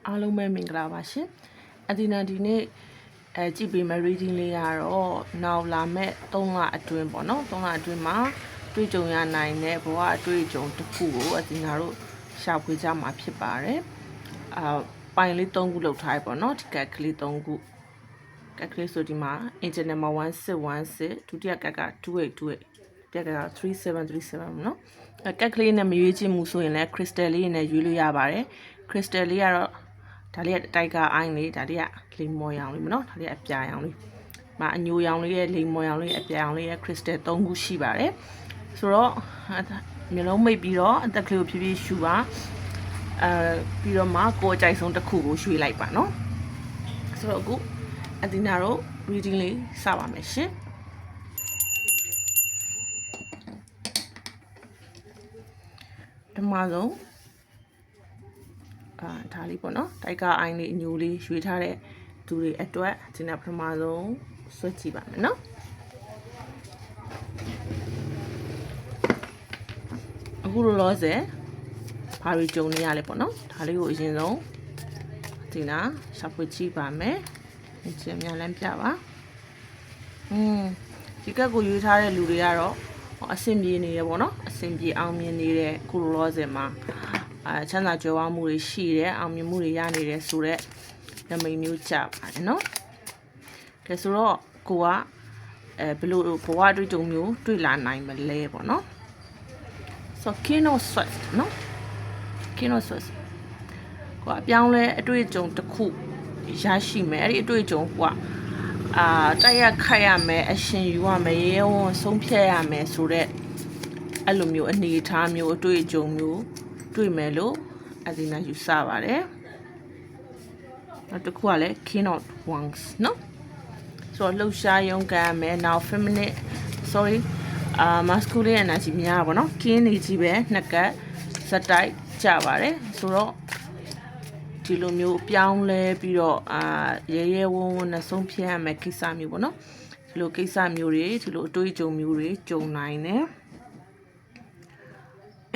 အားလုံးပဲမင်္ဂလာပါရှင်အဒီနာဒီနေ့ကြည့်ပေးမယ် reading လေးကတော့နောက်လာမဲ့3လအတွင်းပေါ့နော်3လအတွင်းမှာတွေ့ကြုံရနိုင်တဲ့ဘဝအတွေ့အကြုံတစ်ခုကိုအဒီနာတို့ရှာဖွေကြမှာဖြစ်ပါတယ်ပိုင်လေး3ခုလောက်ထားရပေါ့နော်ဒီကက်ကလေး3ခုကက်ကလေးဆိုဒီမှာ engine number 1616ဒုတိယကက်က2828တက်က3737နော်ကက်ကလေးနဲ့မရွေးချင်ဘူးဆိုရင်လည်း crystal လေးနဲ့ရွေးလို့ရပါတယ် crystal လေးကတော့ဒါလေးကတိုက်ကာအိုင်းလေးဒါလေးကလိမ်မော်ရောင်လေးမနော်ဒါလေးအပြာရောင်လေးမအညိုရောင်လေးရဲ့လိမ်မော်ရောင်လေးအပြာရောင်လေးရဲ့ crystal 3ခုရှိပါတယ်ဆိုတော့မျိုးလုံးမိတ်ပြီးတော့အသက်ကလေးကိုဖြည်းဖြည်းရှူပါပြီးတော့မှကိုယ်အကြိုက်ဆုံးတစ်ခုကိုရွှေ့လိုက်ပါနော်ဆိုတော့အခုအဒီနာတို့ reading လေးစပါမယ်ရှင်ပထမဆုံးဒါလေးပေါ့နော်တိုက်ကာအိုင်းလေးအညိုလေးရွေးထားတဲ့သူတွေအတွက်ဒီနေ့ပထမဆုံးဆွဲကြည့်ပါမယ်နော်အခုလောလောဆယ်ဘာတွေကြုံနေရလဲပေါ့နော်ဒါလေးကိုအရင်ဆုံးဒီနာရှာဖွေကြည့်ပါမယ်ဒီအများလမ်းပြပါဒီကက်ကိုရွေးထားတဲ့လူတွေကတော့အဆင်ပြေနေရပေါ့နော်အဆင်ပြေအောင်မြင်နေတဲ့ခုလောလောဆယ်မှာချမ်းသာကြွယ်ဝမှုတွေရှိတယ်အောင်မြင်မှုတွေရနေတယ်ဆိုတော့နမိတ်မျိုးကြပါတယ်နော်ဒါဆိုတော့ကိုကဘယ်လိုဘဝအတွေ့အကြုံမျိုးတွေ့လာနိုင်မလဲပေါ့နော်ဆို King of Swords နော် King of Swords ကိုအပြောင်းလဲအတွေ့အကြုံတစ်ခုရရှိမယ်အဲ့ဒီအတွေ့အကြုံကတိုက်ရခိုက်ရမယ်အရှင်ယူရမယ်ရဲဝံ့ဆုံးဖြတ်ရမယ်ဆိုတော့အဲ့လိုမျိုးအနေအထားမျိုးအတွေ့အကြုံမျိုးတွေ့မယ်လို့အဒီနာယူဆပါတယ်နောက်တစ်ခုကလည်း King of Wands နော်ဆိုတော့လှူရှားရုံးကန်မယ် now feminine sorry masculine energy များပါတော့ King နေကြီးပဲနှစ်ကပ်စက်တိုက်ကြပါတယ်ဆိုတော့ဒီလိုမျိုးပြောင်းလဲပြီးတော့ရဲရဲဝံ့ဝံ့နဲ့ဆုံးဖြတ်ရမယ်ကိစ္စမျိုးပေါ့နော်ဒီလိုကိစ္စမျိုးတွေဒီလိုအတွေ့အကြုံမျိုးတွေကြုံနိုင်တယ်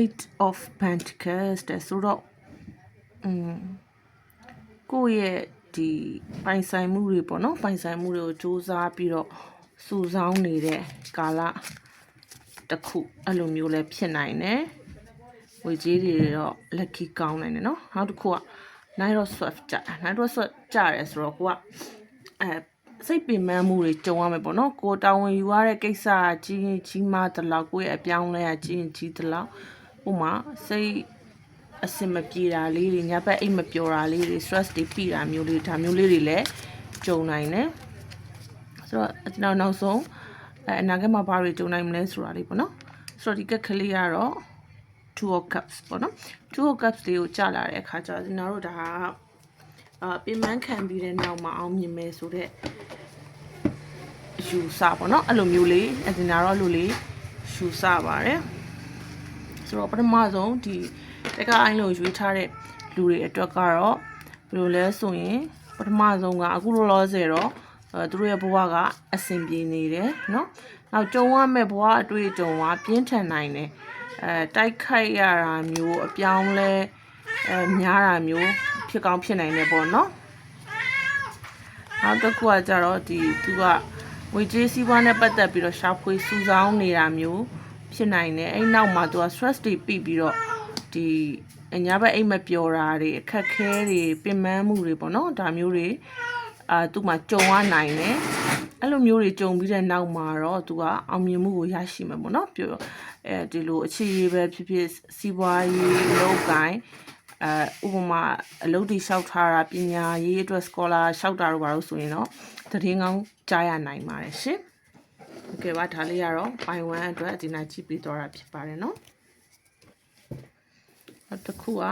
Eight of Pentacles တဲ့ဆိုတော့ကိုယ့်ရဲ့ဒီပိုင်ဆိုင်မှုတွေပေါ့နော်ပိုင်ဆိုင်မှုတွေကိုစူးစမ်းပြီးတော့စုဆောင်းနေတဲ့ကာလတစ်ခုအဲ့လိုမျိုးလည်းဖြစ်နိုင်တယ်ဝေကြီးတွေတော့ lucky ကောင်းနိုင်တယ်နော်နောက်တစ်ခုက Night of Swords ကြNight of Swords ကြရဲဆိုတော့ကိုကစိတ်ပင်ပန်းမှုတွေကြုံရမယ်ပေါ့နော်ကိုတာဝန်ယူရတဲ့ကိစ္စကြီးမားသလောက်ကိုယ့်ရဲ့အပြောင်းလဲကြီးသလောက်ဥမာစိတ်အစင်မပြေတာလေးတွေညဘက်အိတ်မပျော်တာလေးတွေ stress တွေပြီးတာမျိုးလေးဒါမျိုးလေးတွေလည်းကြုံနိုင်တယ်ဆိုတော့နောက်ဆုံးအနာဂတ်မှာဘာတွေကြုံနိုင်မလဲဆိုတာလေးပေါ့နော်ဆိုတော့ဒီကက်ကလေးကတော့ Two of Cups ပေါ့နော် Two of Cups လေးကိုကြာလာတဲ့အခါကျတော့ကျွန်တော်တို့ဒါပြင်ပန်းခံပြီးတဲ့နောက်မှာအောင်မြင်မယ်ဆိုတော့ယူဆပေါ့နော်အဲ့လိုမျိုးလေးအစင်နာတော့လိုလေးယူဆပါတယ်ဆိုတော့ပထမဆုံးဒီတက်ကအိုင်းလို့ရွေးထားတဲ့လူတွေအတွက်ကတော့ဘယ်လိုလဲဆိုရင်ပထမဆုံးကအခုလောလောဆယ်တော့သူတို့ရဲ့ဘဝကအဆင်ပြေနေတယ်เนาะနောက်ကြုံရမယ့်ဘဝအတွေ့အကြုံကပြင်းထန်နိုင်တယ်တိုက်ခိုက်ရတာမျိုးအပြောင်းလဲများတာမျိုးဖြစ်ကောင်းဖြစ်နိုင်တယ်ပေါ့เนาะနောက်တစ်ခုကကြတော့သူကငွေကြေးစည်းဝါးနဲ့ပတ်သက်ပြီးတော့ရှာဖွေစုဆောင်းနေတာမျိုးဖြစ်နိုင်တယ်အဲ့နောက်မှာသူက stress တွေပြီးပြီးတော့ဒီအညာဘက်အိမ်မပျော်တာတွေအခက်ခဲတွေပင်ပန်းမှုတွေပေါ့နော်ဒါမျိုးတွေသူ့မှာကြုံရနိုင်တယ်အဲ့လိုမျိုးတွေကြုံပြီးတဲ့နောက်မှာတော့သူကအောင်မြင်မှုကိုရရှိမှာပေါ့နော်ပြောဒီလိုအခြေရေးပဲဖြစ်ဖြစ်စီးပွားရေးလုပ်ကိုင်ဥပမာအလုပ်တွေလျှောက်ထားတာပညာရေးအတွက် scholar လျှောက်တာတို့ဘာလို့ဆိုရင်တော့သတင်းကောင်းကြားရနိုင်ပါတယ်ရှင်โอเคပါဒါလေးကတော့ပိုင်ဝမ်အတွက်ဒီနာကြည့်ပြီးတော့တာဖြစ်ပါတယ်နော်တစ်ခုက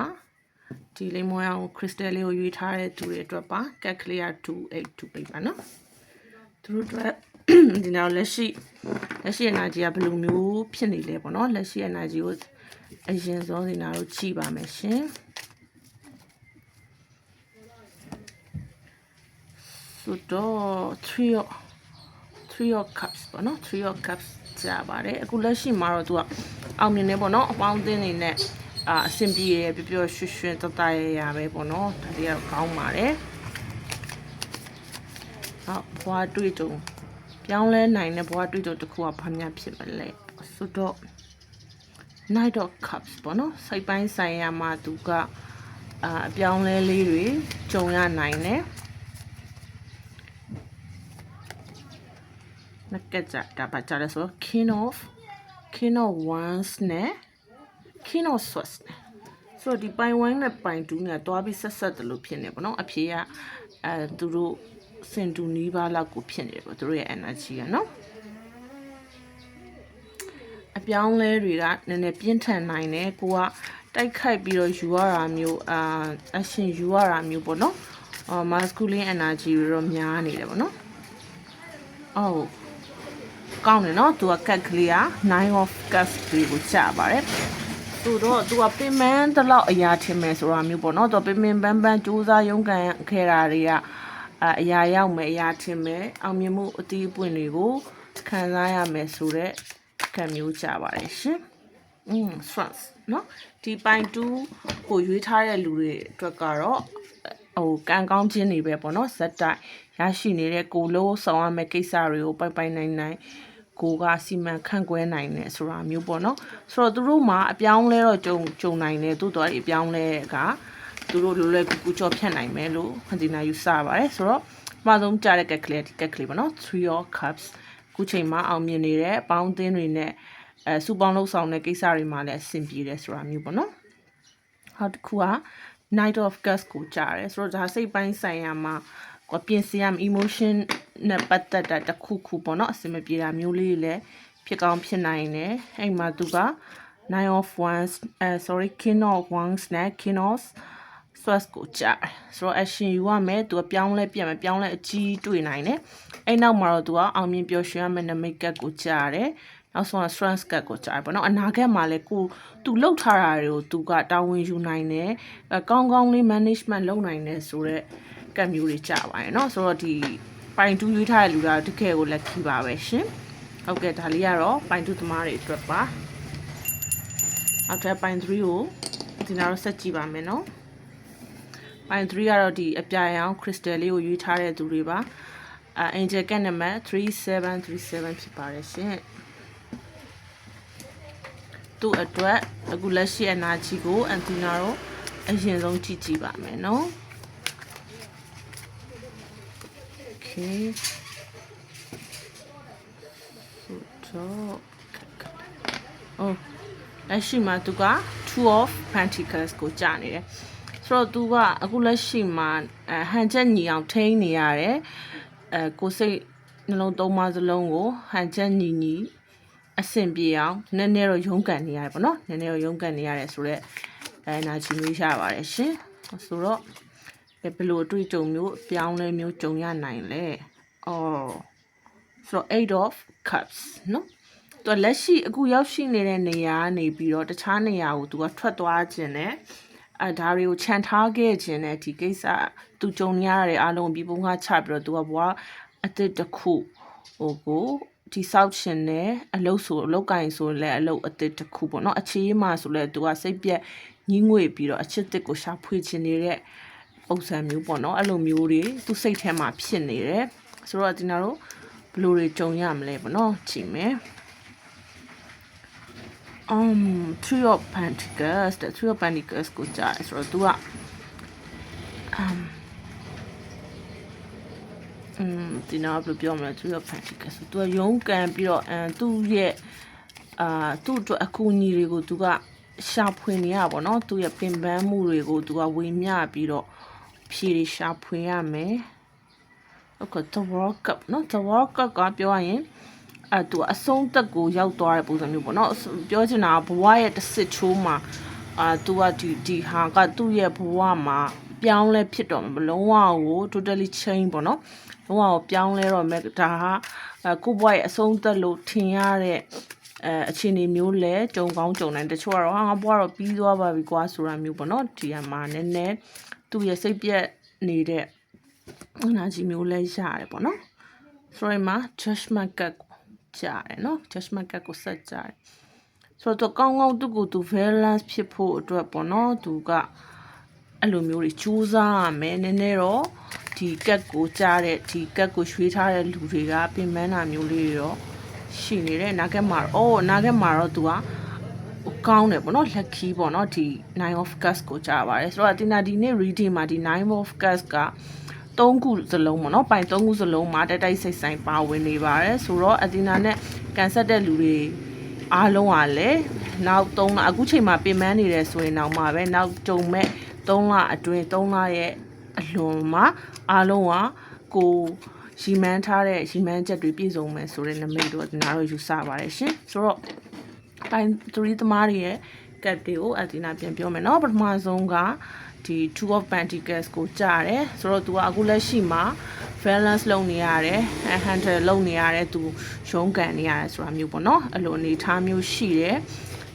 ဒီလိမ်မောရောင် crystal လေးကိုရွေးထားတဲ့သူတွေအတွက်ပါကက်ကလေးက2828ပါနော်သူတို့အတွက်ဒီနောက်လက်ရှိ energy ကဘယ်လိုမျိုးဖြစ်နေလဲပေါ့နော်လက်ရှိ energy ကိုအရင်ဆုံးဒီနာတို့ကြည့်ပါမယ်ရှင်ဆိုတော့three of cups ပေါ့နော်3 of cups ကြာပါတယ်အခုလက်ရှိမှာတော့သူကအောင်မြင်နေပေါ့နော်အပေါင်းအသင်းတွေနဲ့ အဆင်ပြေရပျော်ပျော်ရွှင်ရွှင်တတရပဲပေါ့နော်ဒါလေးကတော့ကောင်းပါတယ်ဟုတ်ဘွားတွေ့ကြုံပြောင်းလဲနိုင်တဲ့ဘွားတွေ့ကြုံတစ်ခုကဘာများဖြစ်မလဲဆိုတော့ Knight of Cups ပေါ့နော်စိတ်ပိုင်းဆိုင်ရာမှာသူကအပြောင်းလဲလေးတွေကြုံရနိုင်တယ်နက်ကကြတာပါကြလဲဆိုတော့ King of Wands နဲ့ King of Swords ဆိုတော့ဒီပိုင်1နဲ့ပိုင်2နဲ့တွားပြီးဆက်တယ်လို့ဖြစ်နေပေါ့နော်အဖြေကသူတို့စင်တူနီးပါးလောက်ကိုဖြစ်နေတယ်ပေါ့သူတို့ရဲ့ energy ကနော်အပြောင်းလဲတွေကနည်းနည်းပြင်းထန်နိုင်တယ်ကိုကတိုက်ခိုက်ပြီးတော့ယူရတာမျိုးaction ယူရတာမျိုးပေါ့နော် masculine energy တွေတော့များနေတယ်ပေါ့နော်အော်ကောင်းတယ်နော်သူကကတ်ကလေးက9 of cups ကိုကြာပါတယ်သူတော့သူကပင်မန်းတလောက်အရာထင်မယ်ဆိုတာမျိုးပေါ့နော်သူပင်ပန်းပန်းစူးစမ်းရုန်းကန်ခဲ့တာတွေကအရာရောက်မယ်အရာထင်မယ်အောင်မြင်မှုအသီးအပွင့်တွေကိုခံစားရမယ်ဆိုတဲ့ခံမျိုးကြပါတယ်ရှင်stress နော်ဒီပိုင်2ကိုရွေးထားတဲ့လူတွေအတွက်ကတော့ကံကောင်းခြင်းတွေပဲပေါ့နော်ဇက်တိုက်ရရှိနေတဲ့ကိုလို့ဆောင်ရမယ့်ကိစ္စတွေကိုပိုင်နိုင်ကိုကစီမံခန့်ခွဲနိုင်တယ်ဆိုတာမျိုးပေါ့နော်ဆိုတော့သူတို့မှာအပြောင်းလဲတော့ကြုံနိုင်တယ်သို့တော်အပြောင်းလဲကသူတို့လွယ်ကူကူကြော်ဖြတ်နိုင်မယ်လို့ခန္တီနာယူဆပါတယ်ဆိုတော့အမှဆုံးကြားတဲ့ကက်ကလေးပေါ့နော် Three of Cups ခုချိန်မှာအောင်မြင်နေတဲ့အပေါင်းအသင်းတွေနဲ့စူပေါင်းလှုပ်ဆောင်တဲ့ကိစ္စတွေမှာလည်းအဆင်ပြေတယ်ဆိုတာမျိုးပေါ့နော်နောက်တစ်ခုက Knight of Cups ကိုကြားတယ်ဆိုတော့ဒါစိတ်ပိုင်းဆိုင်ရာမှာကိုပြင်ဆင်ရမယ့် emotion နဲ့ပတ်သက်တာတစ်ခုပေါ့နော်အဆင်မပြေတာမျိုးလေးလည်းဖြစ်ကောင်းဖြစ်နိုင်တယ်အဲ့မှာသူက Nine of Wands King of Wands နဲ့ King of Swords ကိုကြားဆိုတော့ action ယူရမယ်သူကပြောင်းလဲပြတ်မယ်ပြောင်းလဲအကြီးတွေ့နိုင်တယ်အဲ့နောက်မှာတော့သူကအောင်မြင်ပျော်ရွှင်ရမယ့် makeup ကိုကြားတယ်နောက်ဆုံးက stress cut ကိုကြားပေါ့နော်အနာဂတ်မှာလည်းသူလှုပ်ထားတာတွေကိုသူကတာဝန်ယူနိုင်တယ်ကောင်းကောင်းလေး management လုပ်နိုင်တယ်ဆိုတော့ကံမျိုးတွေကြပါတယ်เนาะဆိုတော့ဒီပိုင်2ရွေးထားတဲ့လူတွေကတကယ်ကို lucky ပါပဲရှင်ဟုတ်ကဲ့ဒါလေးကတော့ပိုင်2သမားတွေအတွက်ပါနောက်ထပ်ပိုင်3ကိုဒီနောက်ဆက်ကြည့်ပါမယ်เนาะပိုင်3ကတော့ဒီအပြာရောင် crystal လေးကိုရွေးထားတဲ့သူတွေပါangel ကနံပါတ်3737ဖြစ်ပါတယ်ရှင်သူ့အတွက်အခုလက်ရှိ energy ကိုအန်တီနာတို့အရင်ဆုံးကြည့်ပါမယ်เนาะဆိုတော့လက်ရှိမှာသူက Two of Pentacles ကိုကြာနေတယ်ဆိုတော့သူကအခုလက်ရှိမှာဟန်ချက်ညီအောင်ထိန်းနေရတယ်ကိုစိတ်နှလုံးသုံးပါးစလုံးကိုဟန်ချက်ညီအဆင်ပြေအောင်နည်းနည်းတော့ရုန်းကန်နေရတယ်ပေါ့နော်နည်းနည်းတော့ရုန်းကန်နေရတယ်ဆိုတော့energy မျိုးရပါတယ်ရှင်ဆိုတော့ဘယ်လိုအတွေ့အကြုံမျိုးအပြောင်းလဲမျိုးကြုံရနိုင်လဲဆိုတော့ Eight of Cups နော်သူလက်ရှိအခုရောက်ရှိနေတဲ့နေရာကနေပြီးတော့တခြားနေရာကိုသူကထွက်သွားခြင်းနဲ့ဒါတွေကိုခြံထားခဲ့ခြင်းနဲ့ဒီကိစ္စသူကြုံရတဲ့အားလုံးပြီးပုံကချပြီးတော့သူကဘွားအသစ်တစ်ခုကိုဒီဆောက်ရှင်နဲ့အလုတ်ကင်ဆိုလဲအလုတ်အသစ်တစ်ခုပေါ့နော်အခြေးမှာဆိုလဲသူကစိတ်ပြက်ညှင်းငွေပြီးတော့အချစ်တစ်ကိုရှာဖွေခြင်းနေတဲ့ပုံစံမျိုးပေါ့နော်အဲ့လိုမျိုးတွေသူစိတ်ထဲမှာဖြစ်နေတယ်ဆိုတော့ဒီနာတို့ဘယ်လိုတွေကြုံရမလဲပေါ့နော်ကြည့်မယ်Three of Pentacles တဲ့ Three of Pentacles ကိုကြားတယ်ဆိုတော့သူကဒီနောက်ဘယ်လိုပြောမလဲ Three of Pentacles သူကရုန်းကန်ပြီးတော့သူ့ရဲ့သူ့အတွက်အကူအညီတွေကိုသူကရှာဖွေနေရပါတော့သူ့ရဲ့ပင်ပန်းမှုတွေကိုသူကဝေမျှပြီးတော့ဖြေရှာဖွေရမယ်ဟုတ်ကဲ့ The World Cup နော် The World Cup ကပြောရရင်သူအဆုံးသက်ကိုရောက်သွားတဲ့ပုံစံမျိုးပေါ့နော်ပြောချင်တာဘဝရဲ့တစ်စစ်ချိုးမှာသူကဒီဟာကသူ့ရဲ့ဘဝမှာပြောင်းလဲဖြစ်တော့မလုံးဝကို totally change ပေါ့နော်လုံးဝကိုပြောင်းလဲတော့မယ်ဒါဟာကိုဘဝရဲ့အဆုံးသက်လို့ထင်ရတဲ့အခြေအနေမျိုးလဲကြုံကောင်းကြုံနိုင်တချို့ကတော့ငါဘဝတော့ပြီးသွားပါပြီကွာဆိုတာမျိုးပေါ့နော်ဒီမှာနည်းနည်းသူ့ရဲ့စိတ်ပြက်နေတဲ့ energy မျိုးလဲရတယ်ပေါ့နော်ဆိုရင်မှာ judgment ကကြားတယ်နော် judgment ကိုဆက်ကြားတယ် ဆိုတော့ကောင်းကောင်းသူ့ကိုသူ balance ဖြစ်ဖို့အတွက်ပေါ့နော်သူကအဲ့လိုမျိုးတွေစူးစမ်းရမယ်နည်းနည်းတော့ဒီကက်ကိုကြားတဲ့ဒီကက်ကိုရွှေ့ထားတဲ့လူတွေကပင်ပန်းတာမျိုးလေးတွေတော့ရှိနေတယ်နားကက်မှာနားကက်မှာတော့သူကကောင်းတယ်ပေါ့နော် lucky ပေါ့နော်ဒီ nine of cups ကိုကြားပါတယ်ဆိုတော့အတင်နာဒီနေ့ reading မှာဒီ nine of cups က3ခုစလုံးပေါ့နော်ပိုင်3ခုစလုံးမှာတိုက်တိုက်ဆိုင်ဆိုင်ပါဝင်နေပါတယ်ဆိုတော့အတင်နာနဲ့ကန်ဆက်တဲ့လူတွေအားလုံးကလည်းနောက်3လအခုချိန်မှာပြင်ပန်းနေတယ်ဆိုရင်တော့မှပဲနောက်ကြုံမဲ့3လအတွင်း3လရဲ့အလွန်မှာအားလုံးကကိုရီမန်းထားတဲ့ရီမန်းချက်တွေပြည့်စုံမယ်ဆိုတဲ့နမိတ်တော့ဒီနာတော့ယူဆပါတယ်ရှင်ဆိုတော့ပိုင်း3သမားတွေရဲ့ကပ်တွေကိုအဒီနာပြန်ပြောမယ်เนาะပထမဆုံးကဒီ two of pentacles ကိုကြားတယ်ဆိုတော့ तू ကအခုလက်ရှိမှာ balance လုပ်နေရတယ် handle လုပ်နေရတယ် तू ရုံးကန်နေရတယ်ဆိုတာမျိုးပေါ့เนาะအဲ့လိုအနေထားမျိုးရှိတယ်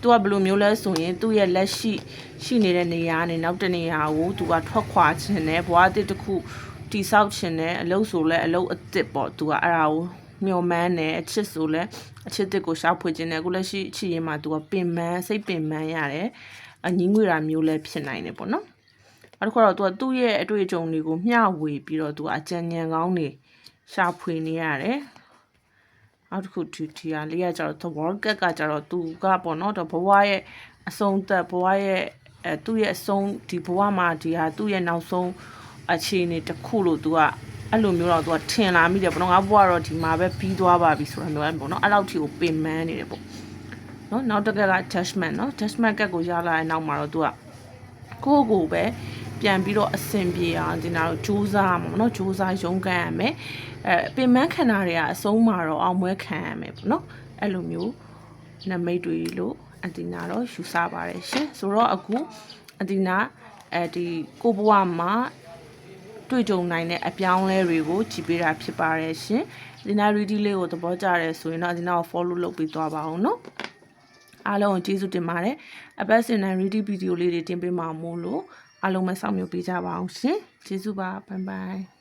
သူကဘယ်လိုမျိုးလဲဆိုရင်သူ့ရဲ့လက်ရှိနေတဲ့နေရာနဲ့နောက်တနေရာကိုသူကထွက်ခွာခြင်းနဲ့ဘဝအသစ်တစ်ခုတိဆောက်ခြင်းနဲ့အလုပ်ဆိုလဲအလုပ်အသစ်ပေါ့သူကအဲ့ဒါကိုမျှော်မှန်းတယ်အချစ်ဆိုလဲအချစ်တစ်ကိုရှာဖွေခြင်းနဲ့အခုလက်ရှိအချစ်ရင်မှာသူကပင်ပန်းစိတ်ပင်ပန်းရတယ်အငင်းငွေတာမျိုးလဲဖြစ်နိုင်တယ်ပေါ့နော်အဲ့ဒါကတော့သူကသူ့ရဲ့အတွေ့အကြုံတွေကိုမျှဝေပြီးတော့သူကအကြံဉာဏ်ကောင်းတွေရှာဖွေနေရတယ်နောက်တစ်ခုဒီဟာလေးကကျတော့ the world cat ကကျတော့သူကပေါ့နော်တော့ဘဝရဲ့အဆုံးသက်ဘဝရဲ့သူ့ရဲ့အဆုံးဒီဘဝမှာဒီဟာသူ့ရဲ့နောက်ဆုံးအခြေအနေတစ်ခုလို့သူကအဲ့လိုမျိုးတော့သူကထင်လာမိတယ်ပေါ့နော်ငါဘဝတော့ဒီမှာပဲပြီးသွားပါပြီဆိုတာမျိုးပေါ့နော်အဲ့လောက်ထိကိုပင်ပန်းနေတယ်ပေါ့နော်နောက်တစ်ခါက judgment နော် judgment ကကိုရလာတဲ့နောက်မှာတော့သူကကိုပဲပြန်ပြီးတော့အဆင်ပြေအောင်ဒီနာတော့စူးစမ်းရမှာပေါ့နော်စူးစမ်းရုန်းကန်ရမယ်ပင်မခန္ဓာတွေကအဆုံးမှာတော့အောင်ပွဲခံရမယ်ပေါ့နော်အဲ့လိုမျိုးနမိတ်တွေလို့အဒီနာတော့ယူဆပါတယ်ရှင်ဆိုတော့အခုအဒီနာဒီကိုဘဝမှာတွေ့ကြုံနိုင်တဲ့အပြောင်းလဲတွေကိုကြည့်ပေးတာဖြစ်ပါတယ်ရှင်ဒီနာ reading လေးကိုသဘောကျတယ်ဆိုရင်တော့ဒီနာကို follow လုပ်ပြီးသွားပါအောင်နော်အားလုံးကိုကျေးဇူးတင်ပါတယ်အပတ်စဉ်တိုင်း reading video လေးတွေတင်ပေးမှာမို့လို့အားလုံးပဲစောင့်မျှော်ပေးကြပါအောင်ရှင်ကျေးဇူးပါဘိုင်ဘိုင်